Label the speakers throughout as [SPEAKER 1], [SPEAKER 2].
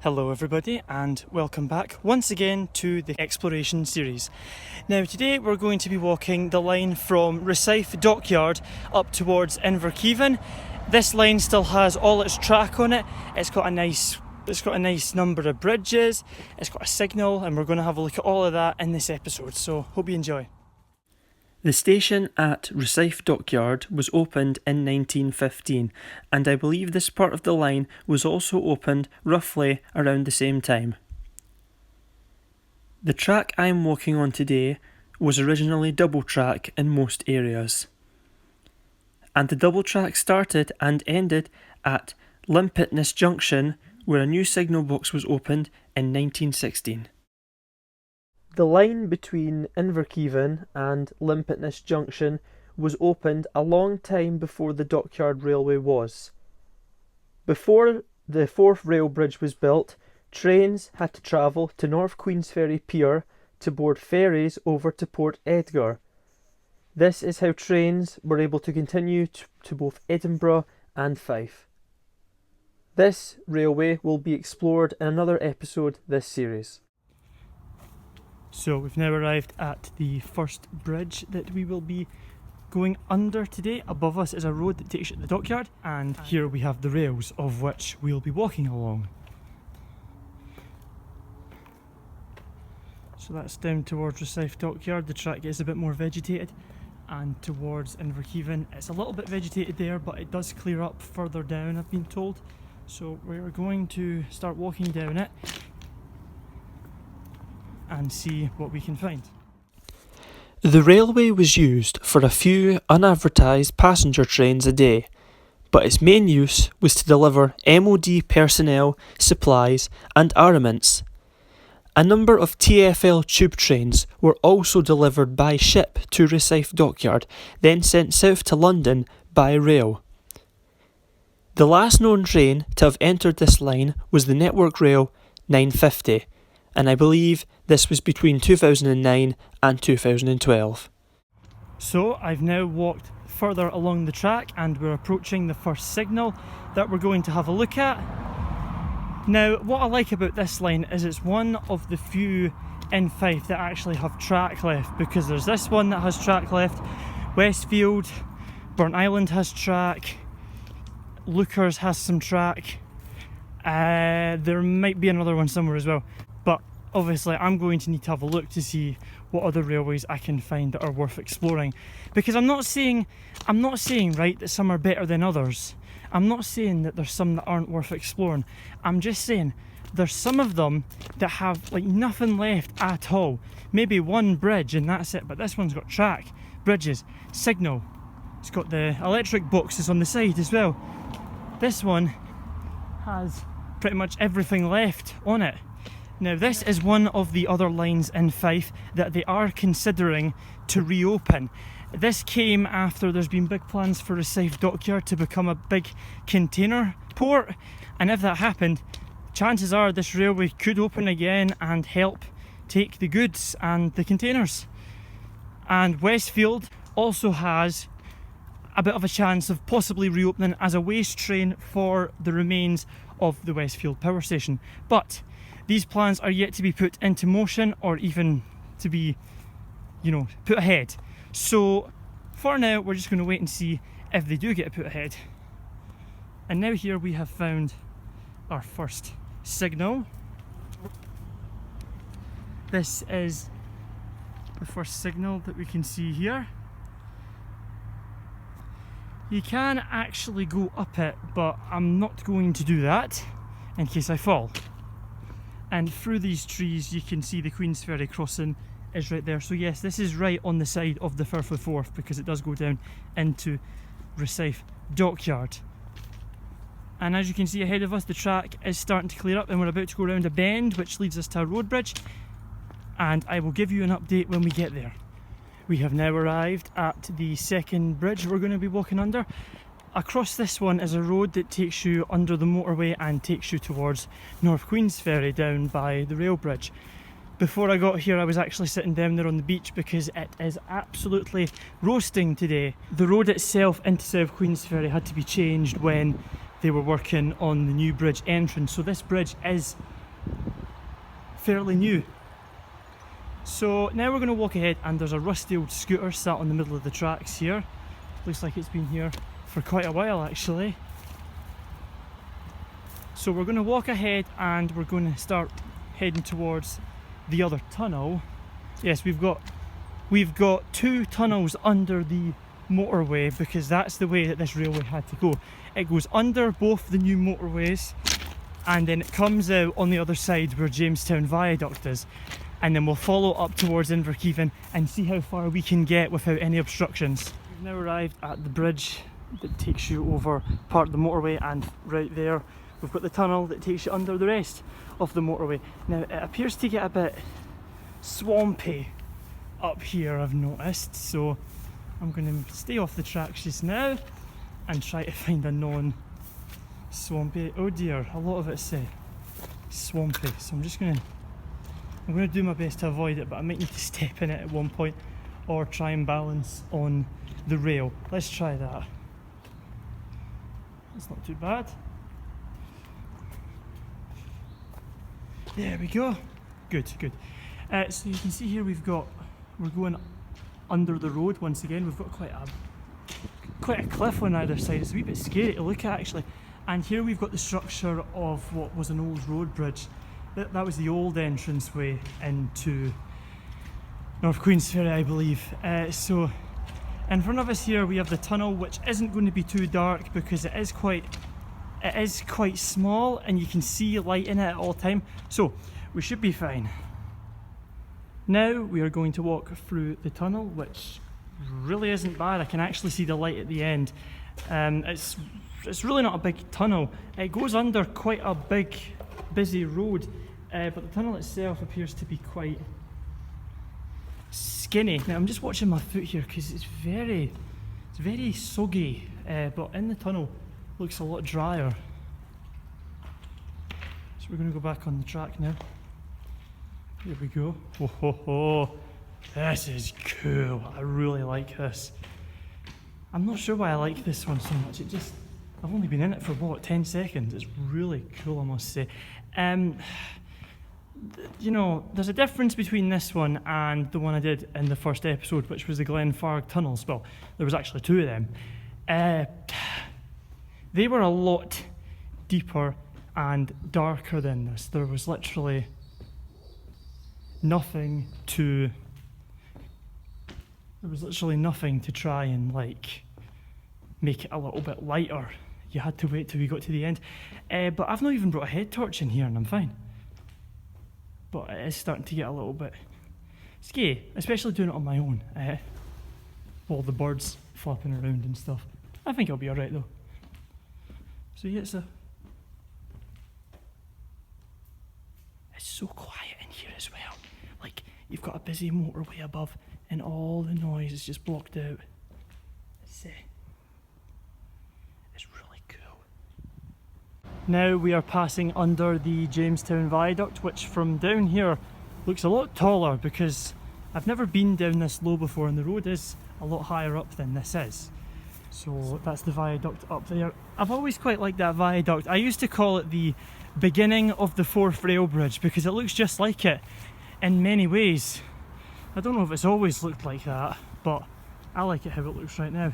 [SPEAKER 1] Hello everybody and welcome back once again to the exploration series. Now today we're going to be walking the line from Rosyth Dock Yard up towards Inverkeithing. This line still has all its track on it. It's got a nice number of bridges, it's got a signal, and we're going to have a look at all of that in this episode, so hope you enjoy. The station at Rosyth Dock Yard was opened in 1915, and I believe this part of the line was also opened roughly around the same time. The track I am walking on today was originally double track in most areas, and the double track started and ended at Limpetness Junction, where a new signal box was opened in 1916. The line between Inverkeithing and Limpetness Junction was opened a long time before the Dockyard Railway was. Before the fourth rail bridge was built, trains had to travel to North Queensferry pier to board ferries over to Port Edgar. This is how trains were able to continue to both Edinburgh and Fife. This railway will be explored in another episode this series. So we've now arrived at the first bridge that we will be going under today. Above us is a road that takes you to the dockyard, and here we have the rails of which we'll be walking along. So that's down towards Rosyth Dock Yard. The track gets a bit more vegetated, and towards Inverkeithing it's a little bit vegetated there, but it does clear up further down, I've been told. So we're going to start walking down it and see what we can find. The railway was used for a few unadvertised passenger trains a day, but its main use was to deliver MOD personnel, supplies and armaments. A number of TfL tube trains were also delivered by ship to Rosyth Dockyard, then sent south to London by rail. The last known train to have entered this line was the Network Rail 950, and I believe this was between 2009 and 2012. So I've now walked further along the track and we're approaching the first signal that we're going to have a look at. Now what I like about this line is it's one of the few in Fife that actually have track left, because there's this one that has track left, Westfield, Burnt Island has track, Lookers has some track, there might be another one somewhere as well. But obviously I'm going to need to have a look to see what other railways I can find that are worth exploring, because I'm not saying right that some are better than others. I'm not saying that there's some that aren't worth exploring. I'm just saying there's some of them that have like nothing left at all. Maybe one bridge and that's it, but this one's got track, bridges, signal. It's got the electric boxes on the side as well. This one has pretty much everything left on it. Now this is one of the other lines in Fife that they are considering to reopen. This came after there's been big plans for Rosyth Dockyard to become a big container port, and if that happened, chances are this railway could open again and help take the goods and the containers. And Westfield also has a bit of a chance of possibly reopening as a waste train for the remains of the Westfield power station. But these plans are yet to be put into motion or even to be, put ahead. So for now, we're just going to wait and see if they do get put ahead. And now here we have found our first signal. This is the first signal that we can see here. You can actually go up it, but I'm not going to do that in case I fall. And through these trees you can see the Queensferry crossing is right there. So yes, this is right on the side of the Firth of Forth, because it does go down into Rosyth Dock Yard. And as you can see ahead of us, the track is starting to clear up and we're about to go around a bend which leads us to a road bridge, and I will give you an update when we get there. We have now arrived at the second bridge we're going to be walking under. across this one is a road that takes you under the motorway and takes you towards North Queensferry down by the rail bridge. Before I got here I was actually sitting down there on the beach because it is absolutely roasting today. The road itself into South Queensferry had to be changed when they were working on the new bridge entrance, so this bridge is fairly new. So now we're going to walk ahead, and there's a rusty old scooter sat on the middle of the tracks here. Looks like it's been here for quite a while actually. So we're going to walk ahead and we're going to start heading towards the other tunnel. Yes, we've got 2 tunnels under the motorway because that's the way that this railway had to go. It goes under both the new motorways and then it comes out on the other side where Jamestown Viaduct is, and then we'll follow up towards Inverkeithing and see how far we can get without any obstructions. We've now arrived at the bridge that takes you over part of the motorway, and right there we've got the tunnel that takes you under the rest of the motorway. Now it appears to get a bit swampy up here, I've noticed, so I'm going to stay off the tracks just now and try to find a non-swampy. Oh dear, a lot of it's swampy, so I'm going to do my best to avoid it, but I might need to step in it at one point or try and balance on the rail. Let's try that. It's not too bad. There we go. Good. So you can see here we're going under the road once again. We've got quite a cliff on either side. It's a wee bit scary to look at actually. And here we've got the structure of what was an old road bridge. That was the old entranceway into North Queensferry, I believe. So in front of us here we have the tunnel, which isn't going to be too dark because it is quite small and you can see light in it at all time, so we should be fine. Now we are going to walk through the tunnel, which really isn't bad. I can actually see the light at the end. It's really not a big tunnel. It goes under quite a big busy road, but the tunnel itself appears to be quite skinny. Now I'm just watching my foot here because it's very soggy, but in the tunnel looks a lot drier. So we're going to go back on the track now. Here we go. Oh, this is cool. I really like this. I'm not sure why I like this one so much. I've only been in it for what, 10 seconds. It's really cool, I must say. You know, there's a difference between this one and the one I did in the first episode, which was the Glenfarg tunnels. Well, there was actually 2 of them. They were a lot deeper and darker than this. There was literally nothing to try and like make it a little bit lighter. You had to wait till we got to the end. But I've not even brought a head torch in here and I'm fine. But it is starting to get a little bit scary, especially doing it on my own. All the birds flapping around and stuff. I think I'll be alright though. So yeah, it's so quiet in here as well. Like, you've got a busy motorway above and all the noise is just blocked out. It's really cool. Now we are passing under the Jamestown Viaduct, which from down here looks a lot taller because I've never been down this low before and the road is a lot higher up than this is. So that's the viaduct up there. I've always quite liked that viaduct. I used to call it the beginning of the Forth Rail Bridge because it looks just like it in many ways. I don't know if it's always looked like that, but I like it how it looks right now.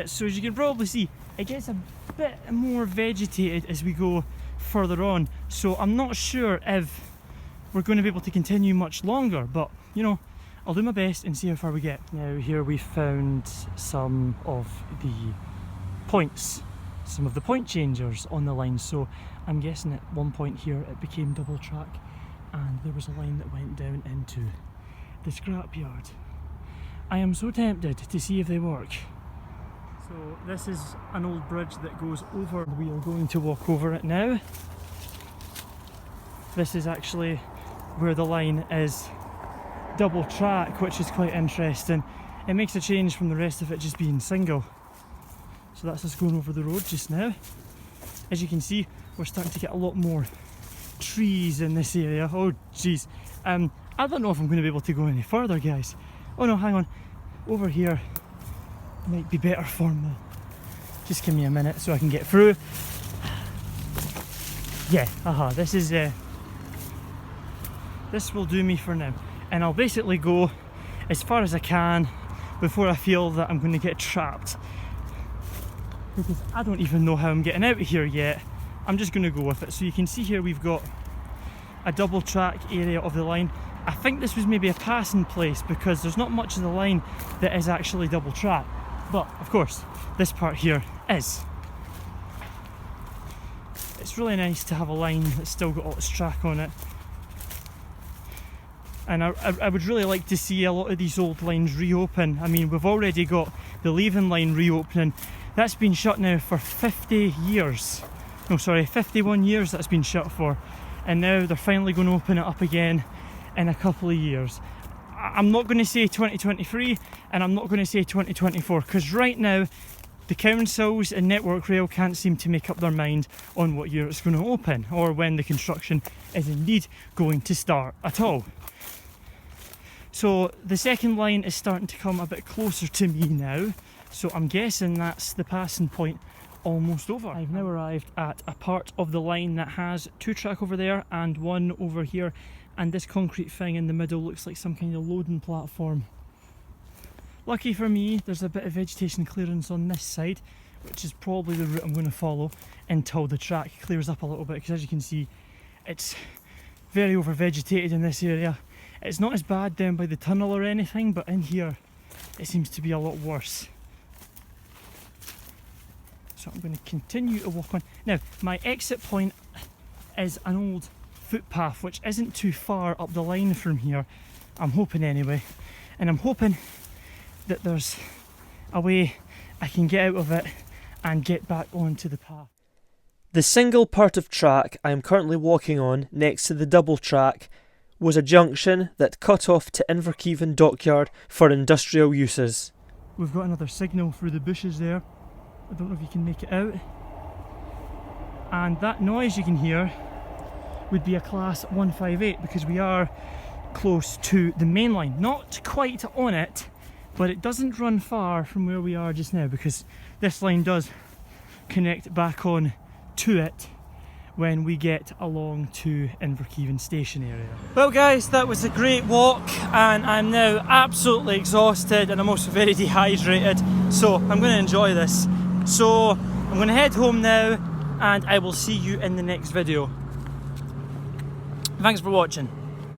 [SPEAKER 1] So as you can probably see, it gets a bit more vegetated as we go further on. So I'm not sure if we're going to be able to continue much longer, but you know, I'll do my best and see how far we get. Now here we found some of the points, some of the point changers on the line. So I'm guessing at one point here it became double track and there was a line that went down into the scrapyard. I am so tempted to see if they work. So this is an old bridge that goes over. We are going to walk over it now. This is actually where the line is double track, which is quite interesting. It makes a change from the rest of it just being single. So So that's us going over the road just now. As you can see, we're starting to get a lot more trees in this area. Oh jeez. I don't know if I'm going to be able to go any further, guys. Oh no, hang on. Over here might be better for me. Just give me a minute so I can get through. Yeah, this is this will do me for now. And I'll basically go as far as I can before I feel that I'm going to get trapped. Because I don't even know how I'm getting out of here yet. I'm just going to go with it. So you can see here we've got a double track area of the line. I think this was maybe a passing place because there's not much of the line that is actually double track. But of course, this part here is. It's really nice to have a line that's still got all its track on it. And I would really like to see a lot of these old lines reopen. I mean, we've already got the Leaving line reopening. That's been shut now for 50 years. No, sorry, 51 years that's been shut for. And now they're finally going to open it up again in a couple of years. I'm not going to say 2023 and I'm not going to say 2024 because right now the councils and Network Rail can't seem to make up their mind on what year it's going to open or when the construction is indeed going to start at all. So the second line is starting to come a bit closer to me now, so I'm guessing that's the passing point almost over. I've now arrived at a part of the line that has 2 track over there and 1 over here, and this concrete thing in the middle looks like some kind of loading platform. Lucky for me, there's a bit of vegetation clearance on this side, which is probably the route I'm going to follow until the track clears up a little bit, because as you can see, it's very over vegetated in this area. It's not as bad down by the tunnel or anything, but in here it seems to be a lot worse. So I'm going to continue to walk on. Now, my exit point is an old footpath which isn't too far up the line from here, I'm hoping anyway, and I'm hoping that there's a way I can get out of it and get back onto the path. The single part of track I am currently walking on next to the double track was a junction that cut off to Inverkeithing Dock Yard for industrial uses. We've got another signal through the bushes there. I don't know if you can make it out. And that noise you can hear would be a class 158 because we are close to the main line. Not quite on it, but it doesn't run far from where we are just now because this line does connect back on to it when we get along to Inverkeithing station area. Well guys, that was a great walk and I'm now absolutely exhausted and I'm also very dehydrated, so I'm going to enjoy this. So I'm going to head home now and I will see you in the next video. Thanks for watching.